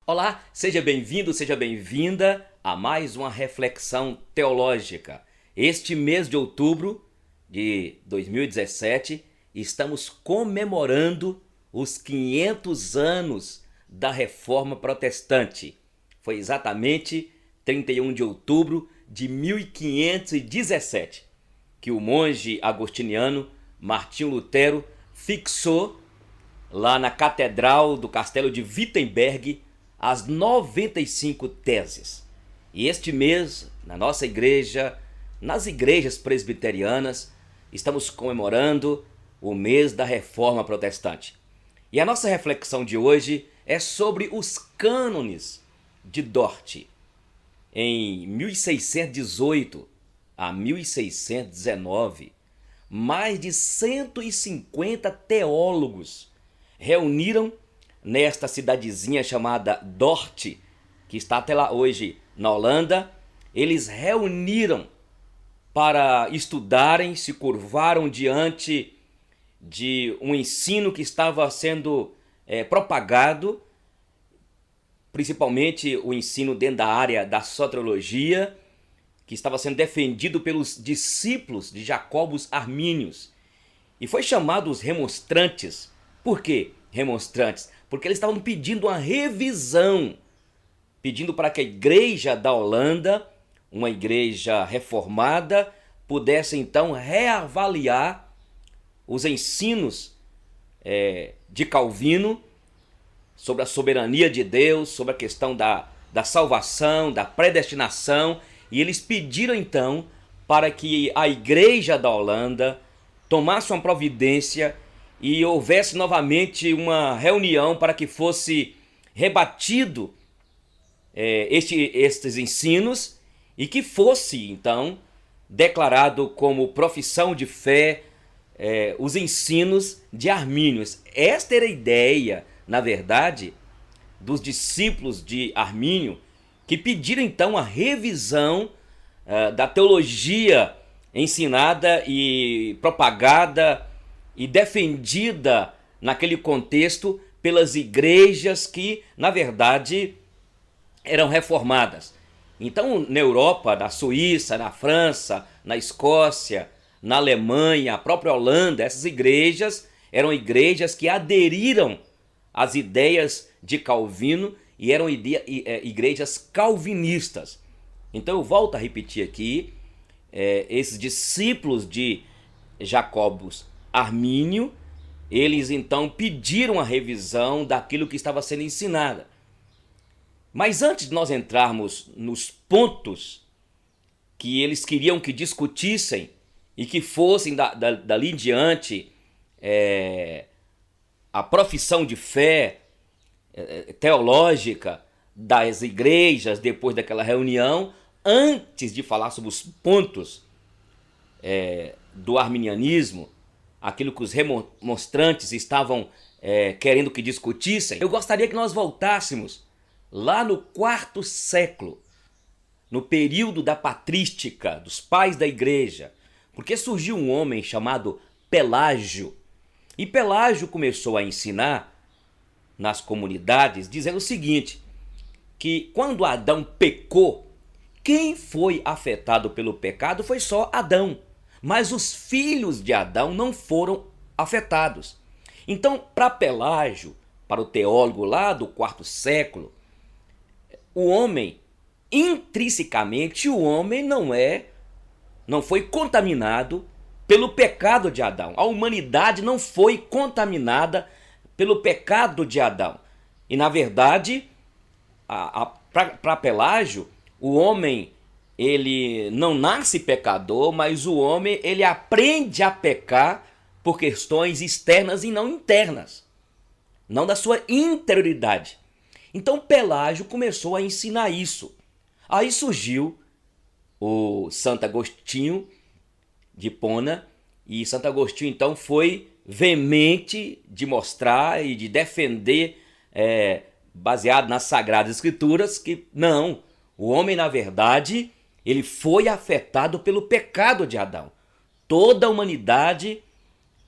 Olá, seja bem-vindo, seja bem-vinda a mais uma reflexão teológica. Este mês de outubro de 2017, estamos comemorando os 500 anos da Reforma Protestante. Foi exatamente 31 de outubro de 1517 que o monge agostiniano Martinho Lutero fixou lá na Catedral do Castelo de Wittenberg as 95 teses. E este mês, na nossa igreja, nas igrejas presbiterianas, estamos comemorando o mês da Reforma Protestante. E a nossa reflexão de hoje é sobre os cânones de Dort. Em 1618 a 1619, mais de 150 teólogos reuniram nesta cidadezinha chamada Dort, que está até lá hoje na Holanda. Eles reuniram para estudarem, se curvaram diante de um ensino que estava sendo propagado, principalmente o ensino dentro da área da soteriologia, que estava sendo defendido pelos discípulos de Jacobus Arminius. E foi chamado os remonstrantes. Por quê remonstrantes? Porque eles estavam pedindo uma revisão, pedindo para que a igreja da Holanda, uma igreja reformada, pudesse então reavaliar os ensinos de Calvino sobre a soberania de Deus, sobre a questão da salvação, da predestinação. E eles pediram então para que a igreja da Holanda tomasse uma providência e houvesse novamente uma reunião para que fosse rebatido estes ensinos e que fosse então declarado como profissão de fé os ensinos de Arminius. Esta era a ideia, na verdade, dos discípulos de Armínio, que pediram então a revisão da teologia ensinada e propagada e defendida naquele contexto pelas igrejas que, na verdade, eram reformadas. Então, na Europa, na Suíça, na França, na Escócia, na Alemanha, a própria Holanda, essas igrejas eram igrejas que aderiram às ideias de Calvino e eram igrejas calvinistas. Então eu volto a repetir aqui, esses discípulos de Jacobus Armínio, eles então pediram a revisão daquilo que estava sendo ensinado. Mas antes de nós entrarmos nos pontos que eles queriam que discutissem e que fossem dali em diante a profissão de fé teológica das igrejas depois daquela reunião, antes de falar sobre os pontos do arminianismo, aquilo que os remonstrantes estavam querendo que discutissem, eu gostaria que nós voltássemos lá no quarto século, no período da patrística, dos pais da igreja, porque surgiu um homem chamado Pelágio, e Pelágio começou a ensinar nas comunidades dizendo o seguinte, que quando Adão pecou, quem foi afetado pelo pecado foi só Adão, mas os filhos de Adão não foram afetados. Então, para Pelágio, para o teólogo lá do quarto século, o homem, intrinsecamente, o homem não foi contaminado pelo pecado de Adão. A humanidade não foi contaminada pelo pecado de Adão. E, na verdade, para Pelágio, o homem ele não nasce pecador, mas o homem ele aprende a pecar por questões externas e não internas, não da sua interioridade. Então Pelágio começou a ensinar isso. Aí surgiu o Santo Agostinho de Hipona, e Santo Agostinho então foi veemente de mostrar e de defender, baseado nas Sagradas Escrituras, que não, o homem na verdade ele foi afetado pelo pecado de Adão. Toda a humanidade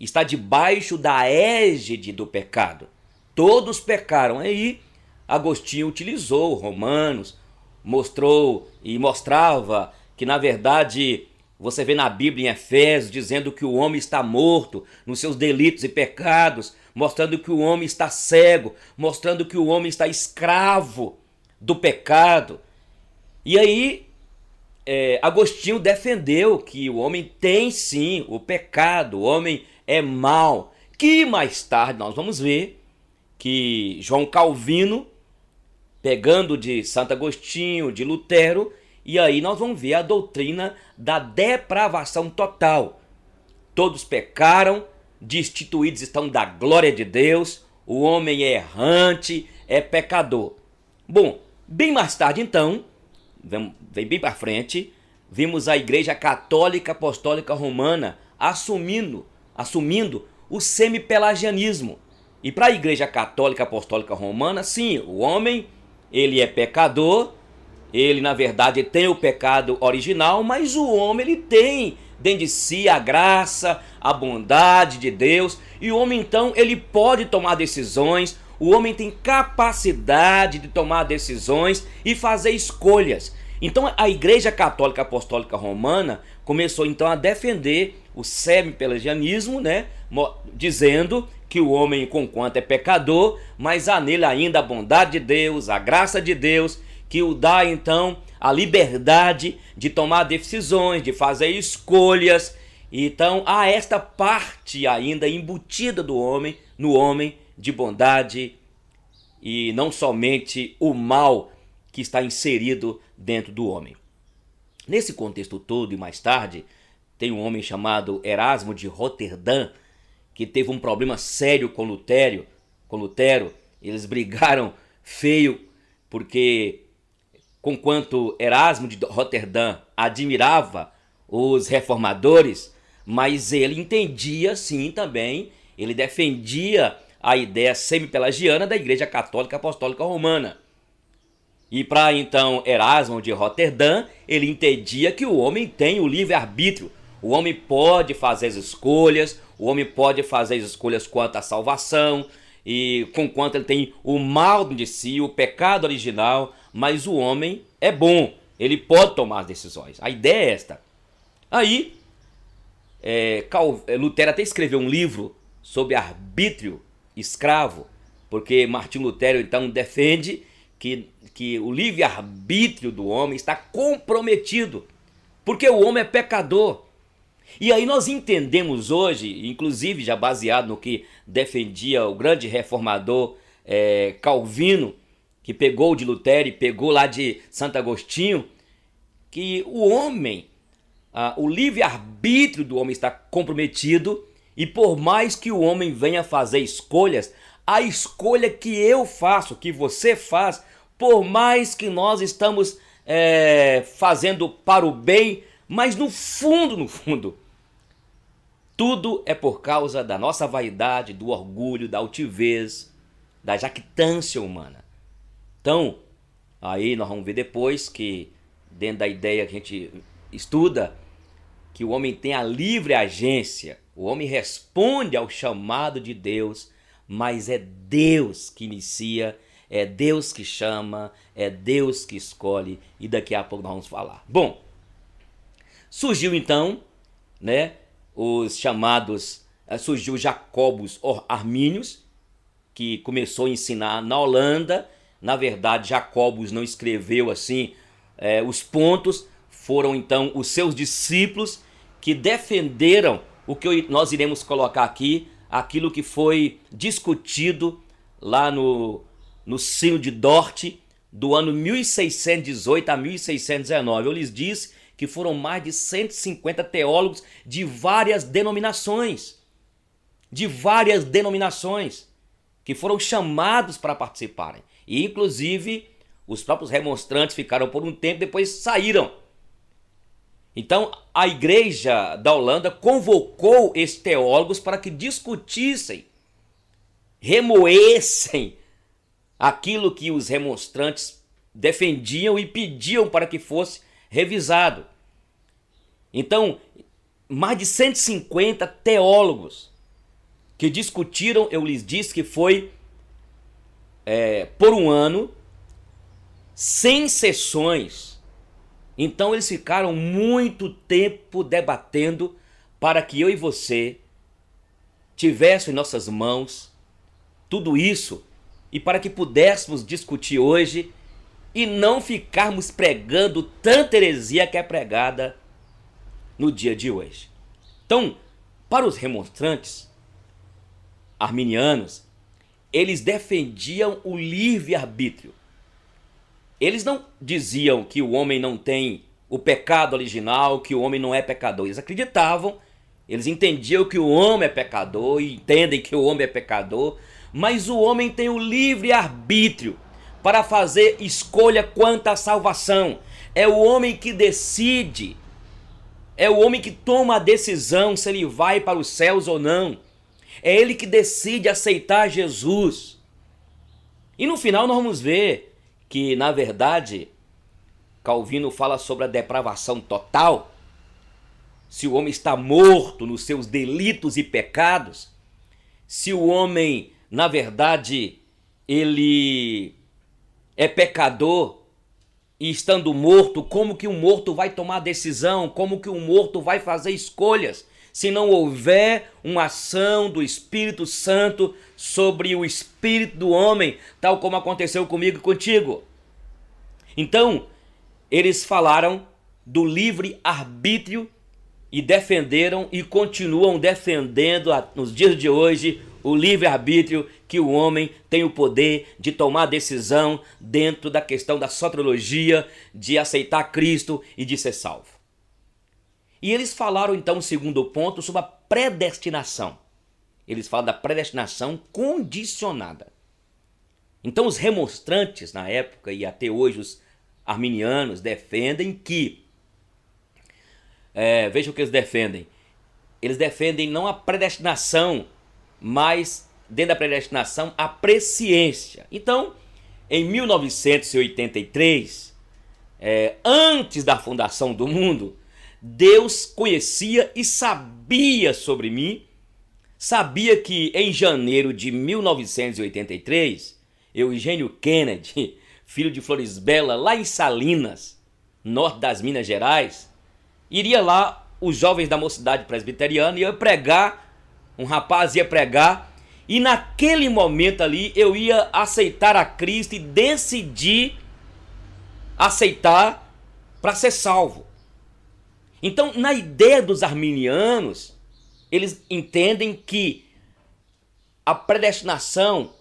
está debaixo da égide do pecado. Todos pecaram. Aí Agostinho utilizou Romanos, mostrou e mostrava que, na verdade, você vê na Bíblia em Efésios dizendo que o homem está morto nos seus delitos e pecados, mostrando que o homem está cego, mostrando que o homem está escravo do pecado. E aí, Agostinho defendeu que o homem tem sim o pecado, o homem é mau. Que mais tarde nós vamos ver que João Calvino, pegando de Santo Agostinho, de Lutero, e aí nós vamos ver a doutrina da depravação total. Todos pecaram, destituídos estão da glória de Deus, o homem é errante, é pecador. Bom, bem mais tarde então, vem bem para frente, vimos a Igreja Católica Apostólica Romana assumindo o semipelagianismo. E para a Igreja Católica Apostólica Romana, sim, o homem, ele é pecador, ele na verdade tem o pecado original, mas o homem ele tem dentro de si a graça, a bondade de Deus, e o homem então ele pode tomar decisões, o homem tem capacidade de tomar decisões e fazer escolhas. Então a Igreja Católica Apostólica Romana começou então a defender o semipelagianismo, né, dizendo que o homem, conquanto é pecador, mas há nele ainda a bondade de Deus, a graça de Deus, que o dá então a liberdade de tomar decisões, de fazer escolhas. Então há esta parte ainda embutida do homem, no homem, de bondade, e não somente o mal que está inserido dentro do homem. Nesse contexto todo e mais tarde, tem um homem chamado Erasmo de Roterdã, que teve um problema sério com Lutero. Eles brigaram feio, porque conquanto Erasmo de Roterdã admirava os reformadores, mas ele entendia sim também, ele defendia a ideia semipelagiana da Igreja Católica Apostólica Romana. E para então Erasmo de Roterdã, ele entendia que o homem tem o livre-arbítrio, o homem pode fazer as escolhas, o homem pode fazer as escolhas quanto à salvação, e conquanto ele tem o mal de si, o pecado original, mas o homem é bom, ele pode tomar as decisões. A ideia é esta. Aí, Lutero até escreveu um livro sobre arbítrio escravo, porque Martinho Lutero então defende que o livre-arbítrio do homem está comprometido, porque o homem é pecador. E aí nós entendemos hoje, inclusive já baseado no que defendia o grande reformador Calvino, que pegou de Lutero e pegou lá de Santo Agostinho, que o homem, o livre-arbítrio do homem está comprometido, e por mais que o homem venha fazer escolhas, a escolha que eu faço, que você faz, por mais que nós estamos fazendo para o bem, mas no fundo, tudo é por causa da nossa vaidade, do orgulho, da altivez, da jactância humana. Então, aí nós vamos ver depois que, dentro da ideia que a gente estuda, que o homem tem a livre agência, o homem responde ao chamado de Deus, mas é Deus que inicia, é Deus que chama, é Deus que escolhe, e daqui a pouco nós vamos falar. Bom, surgiu então, os chamados, surgiu Jacobus Arminius, que começou a ensinar na Holanda. Na verdade, Jacobus não escreveu assim os pontos, foram então os seus discípulos que defenderam o que nós iremos colocar aqui, aquilo que foi discutido lá no Sínodo de Dort, do ano 1618 a 1619. Eu lhes disse que foram mais de 150 teólogos de várias denominações, que foram chamados para participarem. E inclusive os próprios remonstrantes ficaram por um tempo, depois saíram. Então a Igreja da Holanda convocou esses teólogos para que discutissem, remoessem aquilo que os remonstrantes defendiam e pediam para que fosse revisado. Então, mais de 150 teólogos que discutiram, eu lhes disse que foi por um ano, sem sessões. Então eles ficaram muito tempo debatendo para que eu e você tivéssemos em nossas mãos tudo isso e para que pudéssemos discutir hoje e não ficarmos pregando tanta heresia que é pregada no dia de hoje. Então, para os remonstrantes arminianos, eles defendiam o livre-arbítrio. Eles não diziam que o homem não tem o pecado original, que o homem não é pecador. Eles acreditavam, eles entendiam que o homem é pecador e entendem que o homem é pecador, mas o homem tem o livre-arbítrio para fazer escolha quanto à salvação. É o homem que decide, é o homem que toma a decisão se ele vai para os céus ou não. É ele que decide aceitar Jesus. E no final nós vamos ver que, na verdade, Calvino fala sobre a depravação total. Se o homem está morto nos seus delitos e pecados, se o homem, na verdade, ele é pecador e estando morto, como que um morto vai tomar decisão? Como que um morto vai fazer escolhas? Se não houver uma ação do Espírito Santo sobre o espírito do homem, tal como aconteceu comigo e contigo. Então, eles falaram do livre-arbítrio e defenderam e continuam defendendo nos dias de hoje o livre-arbítrio, que o homem tem o poder de tomar decisão dentro da questão da soteriologia, de aceitar Cristo e de ser salvo. E eles falaram então, segundo ponto, sobre a predestinação. Eles falam da predestinação condicionada. Então os remonstrantes na época e até hoje os arminianos defendem que, veja o que eles defendem. Eles defendem não a predestinação, mas dentro da predestinação a presciência. Então, em 1983, antes da fundação do mundo, Deus conhecia e sabia sobre mim, sabia que em janeiro de 1983, Eugênio Kennedy, filho de Florisbela, lá em Salinas, norte das Minas Gerais, iria lá, os jovens da mocidade presbiteriana, ia pregar, um rapaz ia pregar, e naquele momento ali eu ia aceitar a Cristo e decidi aceitar para ser salvo. Então, na ideia dos arminianos, eles entendem que a predestinação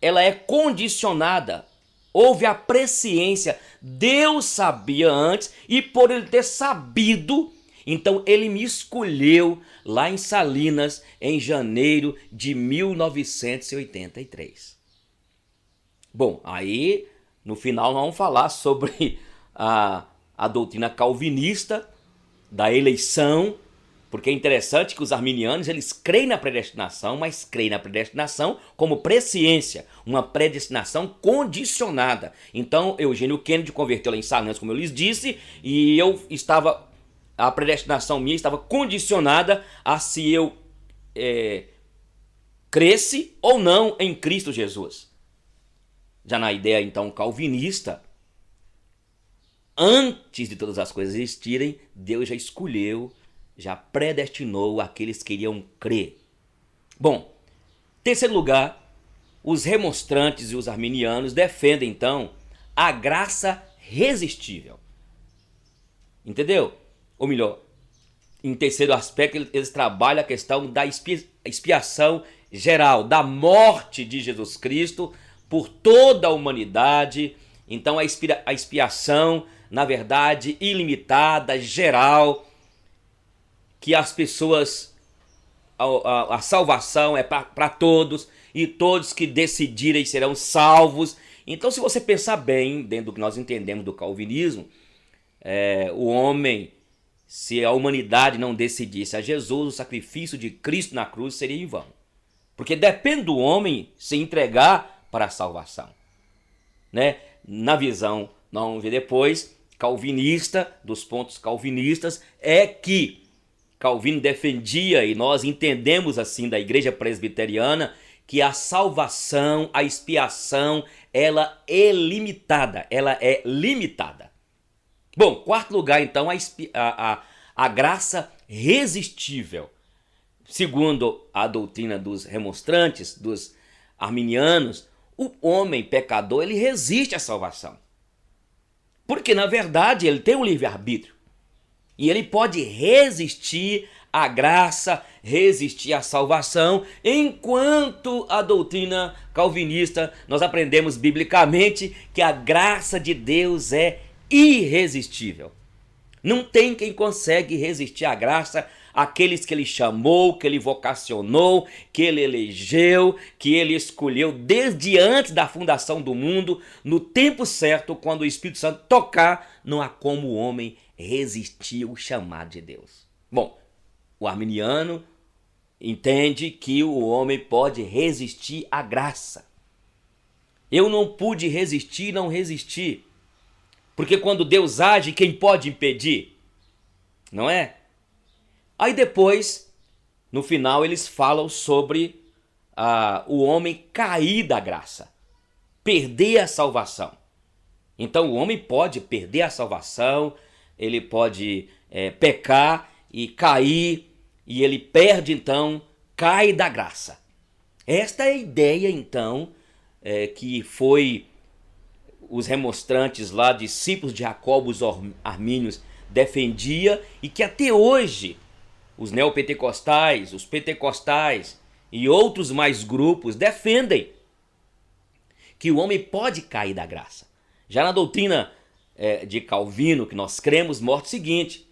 ela é condicionada. Houve a presciência. Deus sabia antes e por ele ter sabido, então ele me escolheu lá em Salinas em janeiro de 1983. Bom, aí no final nós vamos falar sobre a doutrina calvinista da eleição, porque é interessante que os arminianos eles creem na predestinação, mas creem na predestinação como presciência, uma predestinação condicionada. Então, Eugênio Kennedy converteu lá em Salinas, como eu lhes disse, e a predestinação minha estava condicionada a se eu cresce ou não em Cristo Jesus. Já na ideia, então, calvinista, antes de todas as coisas existirem, Deus já escolheu, já predestinou aqueles que iriam crer. Bom, terceiro lugar, os remonstrantes e os arminianos defendem, então, a graça irresistível. Entendeu? Ou melhor, em terceiro aspecto, eles trabalham a questão da expiação geral, da morte de Jesus Cristo por toda a humanidade. Então, a expiação, na verdade, ilimitada, geral, que as pessoas, a salvação é para todos, e todos que decidirem serão salvos. Então, se você pensar bem, dentro do que nós entendemos do calvinismo, o homem, se a humanidade não decidisse a Jesus, o sacrifício de Cristo na cruz seria em vão. Porque depende do homem se entregar para a salvação. Né? Na visão, nós vamos ver depois, calvinista, dos pontos calvinistas, é que Calvino defendia, e nós entendemos assim da igreja presbiteriana, que a salvação, a expiação, ela é limitada. Ela é limitada. Bom, quarto lugar, então, a graça resistível. Segundo a doutrina dos remonstrantes, dos arminianos, o homem pecador, ele resiste à salvação. Porque, na verdade, ele tem um livre-arbítrio. E ele pode resistir à graça, resistir à salvação, enquanto a doutrina calvinista, nós aprendemos biblicamente que a graça de Deus é irresistível. Não tem quem consegue resistir à graça, aqueles que ele chamou, que ele vocacionou, que ele elegeu, que ele escolheu desde antes da fundação do mundo, no tempo certo, quando o Espírito Santo tocar, não há como o homem resistir ao chamado de Deus. Bom, o arminiano entende que o homem pode resistir à graça. Eu não pude resistir, não resisti. Porque quando Deus age, quem pode impedir? Não é? Aí depois, no final, eles falam sobre o homem cair da graça, perder a salvação. Então o homem pode perder a salvação, ele pode pecar e cair, e ele perde então, cai da graça. Esta é a ideia então que foi os remonstrantes lá, discípulos de Jacobo, os armínios, defendia, e que até hoje os neopentecostais, os pentecostais e outros mais grupos defendem que o homem pode cair da graça. Já na doutrina de Calvino, que nós cremos, mostra o seguinte,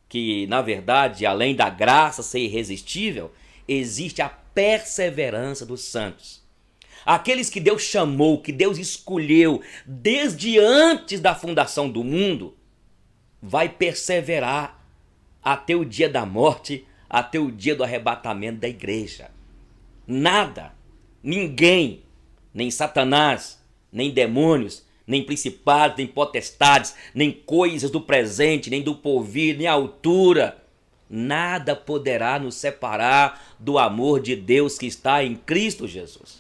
que na verdade, além da graça ser irresistível, existe a perseverança dos santos. Aqueles que Deus chamou, que Deus escolheu desde antes da fundação do mundo, vai perseverar até o dia da morte, até o dia do arrebatamento da igreja. Nada, ninguém, nem Satanás, nem demônios, nem principados, nem potestades, nem coisas do presente, nem do porvir, nem altura, nada poderá nos separar do amor de Deus que está em Cristo Jesus.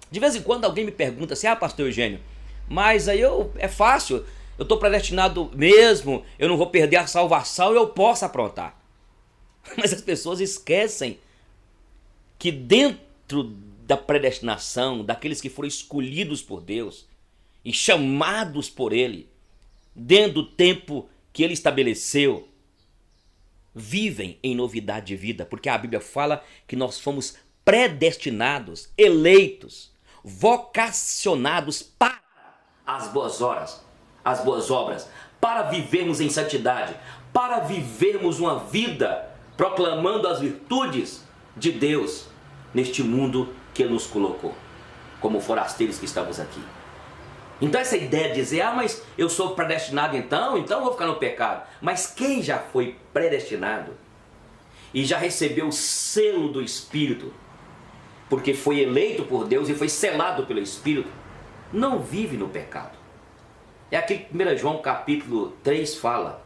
De vez em quando alguém me pergunta assim, pastor Eugênio, mas aí é fácil, eu estou predestinado mesmo, eu não vou perder a salvação, eu posso aprontar. Mas as pessoas esquecem que dentro da predestinação, daqueles que foram escolhidos por Deus e chamados por Ele, dentro do tempo que Ele estabeleceu, vivem em novidade de vida, porque a Bíblia fala que nós fomos predestinados, eleitos, vocacionados para as boas obras, para vivermos em santidade, para vivermos uma vida proclamando as virtudes de Deus neste mundo que Ele nos colocou, como forasteiros que estamos aqui. Então essa ideia de dizer, mas eu sou predestinado então eu vou ficar no pecado. Mas quem já foi predestinado e já recebeu o selo do Espírito, porque foi eleito por Deus e foi selado pelo Espírito, não vive no pecado. É aquilo que 1 João capítulo 3 fala,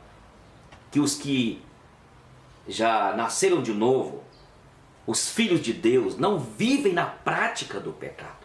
que os que já nasceram de novo, os filhos de Deus, não vivem na prática do pecado.